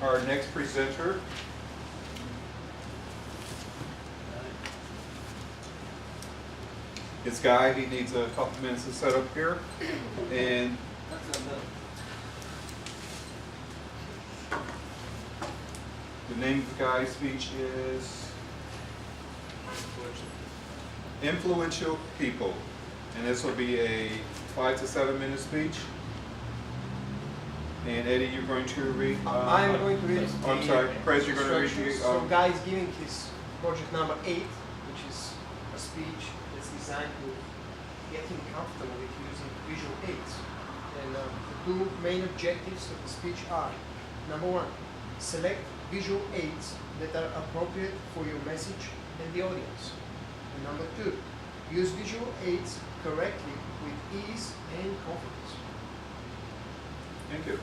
our next presenter. It's Guy. He needs a couple minutes to set up here. And the name of the Guy's speech is Influential People. And this will be a 5 to 7 minute speech. And Eddie, you're going to read? I'm going to read. I'm sorry, Prez, you're going to read instructions. So Guy is giving his project number 8, which is a speech that's designed to get him comfortable with using visual aids. And the two main objectives of the speech are: number 1, select visual aids that are appropriate for your message and the audience. And number 2, use visual aids correctly with ease and confidence. Thank you.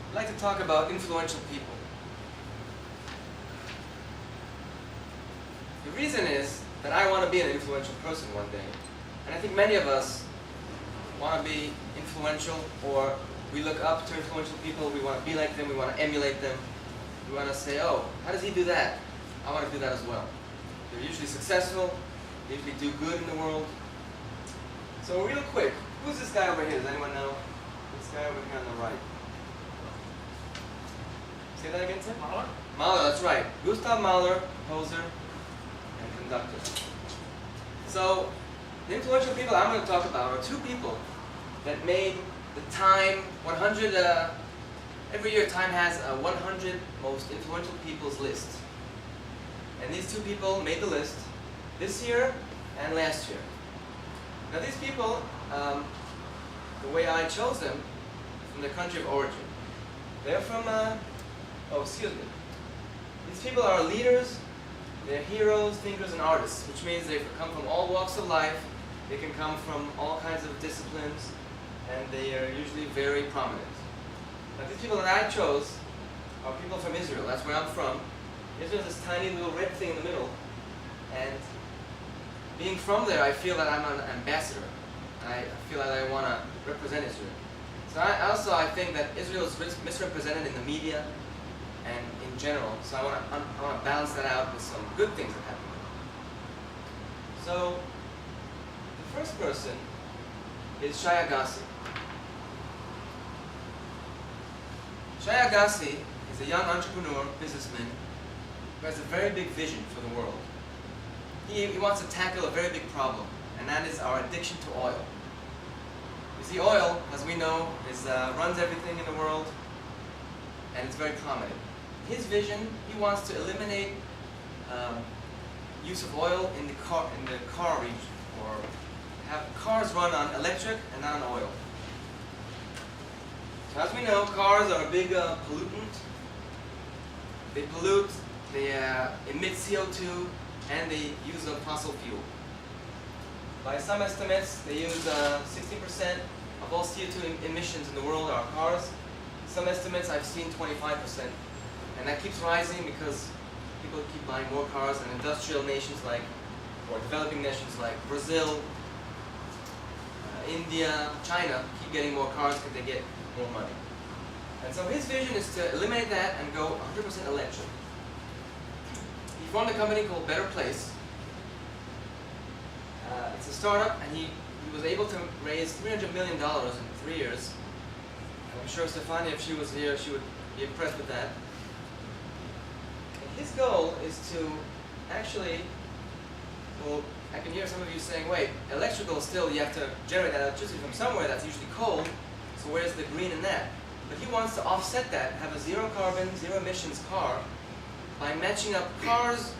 I'd like to talk about influential people. The reason is that I want to be an influential person one day. And I think many of us want to be influential, or we look up to influential people, we want to be like them, we want to emulate them. We want to say, oh, how does he do that? I want to do that as well. They're usually successful, they usually do good in the world. So real quick, who's this guy over here? Does anyone know? This guy over here on the right. Say that again, Tim? Mahler? Mahler, that's right. Gustav Mahler, composer and conductor. So, the influential people I'm going to talk about are two people that made the Time 100, every year Time has a 100 most influential people's list. And these two people made the list this year and last year. Now these people, the way I chose them, from their country of origin. They're from, These people are leaders, they're heroes, thinkers, and artists, which means they come from all walks of life, they can come from all kinds of disciplines, and they are usually very prominent. Now these people that I chose are people from Israel, that's where I'm from. Israel is this tiny little red thing in the middle, and being from there, I feel that I'm an ambassador. I feel that I want to represent Israel. So I think that Israel is misrepresented in the media and in general, so I want to balance that out with some good things that happen. So, the first person is Shai Agassi. Shai Agassi is a young entrepreneur, businessman, who has a very big vision for the world. He wants to tackle a very big problem, and that is our addiction to oil. You see, oil, as we know, runs everything in the world, and it's very prominent. His vision, he wants to eliminate use of oil in the car region, or have cars run on electric and not on oil. So as we know, cars are a big pollutant. They pollute, they emit CO2, and they use a fossil fuel. By some estimates, they use 60% of all CO2 emissions in the world are cars. Some estimates I've seen 25%. And that keeps rising because people keep buying more cars, and industrial nations or developing nations like Brazil, India, China keep getting more cars because they get more money. And so his vision is to eliminate that and go 100% electric. He formed a company called Better Place. It's a startup, and he was able to raise $300 million in 3 years. And I'm sure Stefania, if she was here, she would be impressed with that. And his goal is to actually, well, I can hear some of you saying, wait, electrical still, you have to generate that electricity from somewhere that's usually coal, so where's the green in that? But he wants to offset that, have a zero carbon, zero emissions car by matching up cars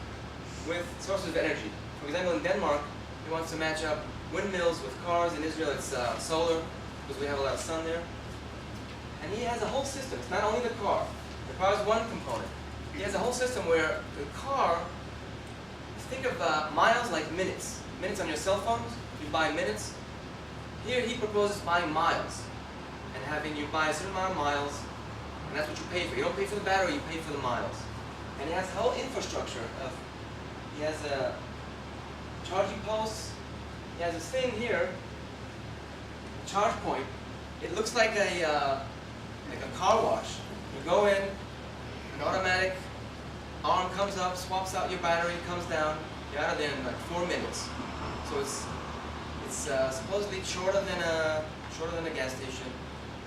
with sources of energy. For example, in Denmark, he wants to match up windmills with cars. In Israel, it's solar, because we have a lot of sun there. And he has a whole system. It's not only the car. The car is one component. He has a whole system where the car, think of miles like minutes. Minutes on your cell phones, you buy minutes. Here he proposes buying miles, and having you buy a certain amount of miles, and that's what you pay for. You don't pay for the battery, you pay for the miles. And he has the whole infrastructure of, he has charging posts. He has this thing here, charge point. It looks like a car wash. You go in, an automatic arm comes up, swaps out your battery, comes down. You're out of there in like 4 minutes. So it's supposedly shorter than a gas station,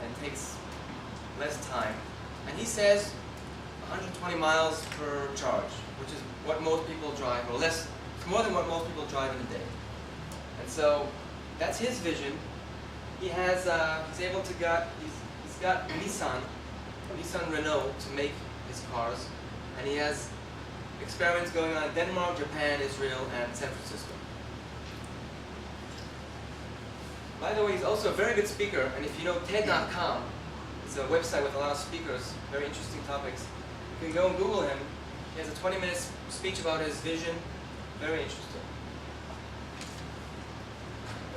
and takes less time. And he says 120 miles per charge, which is what most people drive, or less. It's more than what most people drive in a day. And so that's his vision. He has he's got Nissan Renault to make his cars, and he has experiments going on in Denmark, Japan, Israel, and San Francisco. By the way, he's also a very good speaker, and if you know TED.com, it's a website with a lot of speakers, very interesting topics. You can go and Google him. He has a 20-minute speech about his vision, very interesting.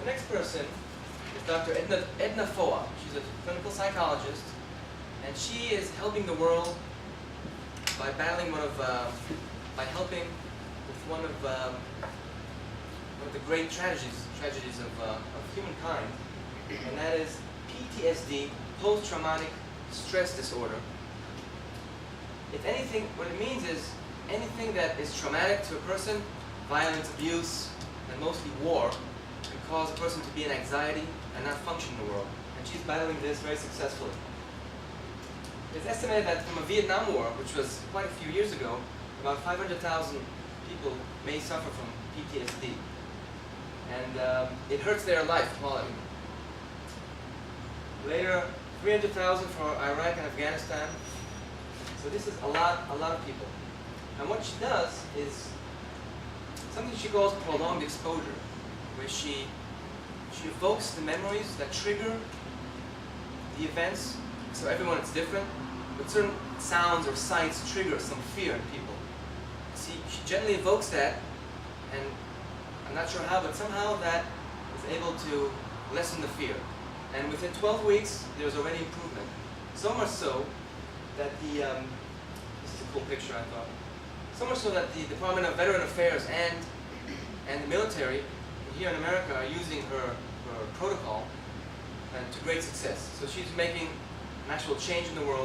The next person is Dr. Edna Foa. She's a clinical psychologist, and she is helping the world by by helping with one of the great tragedies of humankind, and that is PTSD, post-traumatic stress disorder. If anything, what it means is anything that is traumatic to a person, violence, abuse, and mostly war, can cause a person to be in anxiety and not function in the world. And she's battling this very successfully. It's estimated that from a Vietnam War, which was quite a few years ago, about 500,000 people may suffer from PTSD. And it hurts their life quality. Later, 300,000 for Iraq and Afghanistan. So this is a lot of people. And what she does is something she calls prolonged exposure, where she evokes the memories that trigger the events. So everyone is different, but certain sounds or sights trigger some fear in people. See, she gently evokes that, and I'm not sure how, but somehow that is able to lessen the fear. And within 12 weeks, there's already improvement. So much so that this is a cool picture, I thought. So much so that the Department of Veteran Affairs and the military here in America are using her protocol to great success. So she's making an actual change in the world.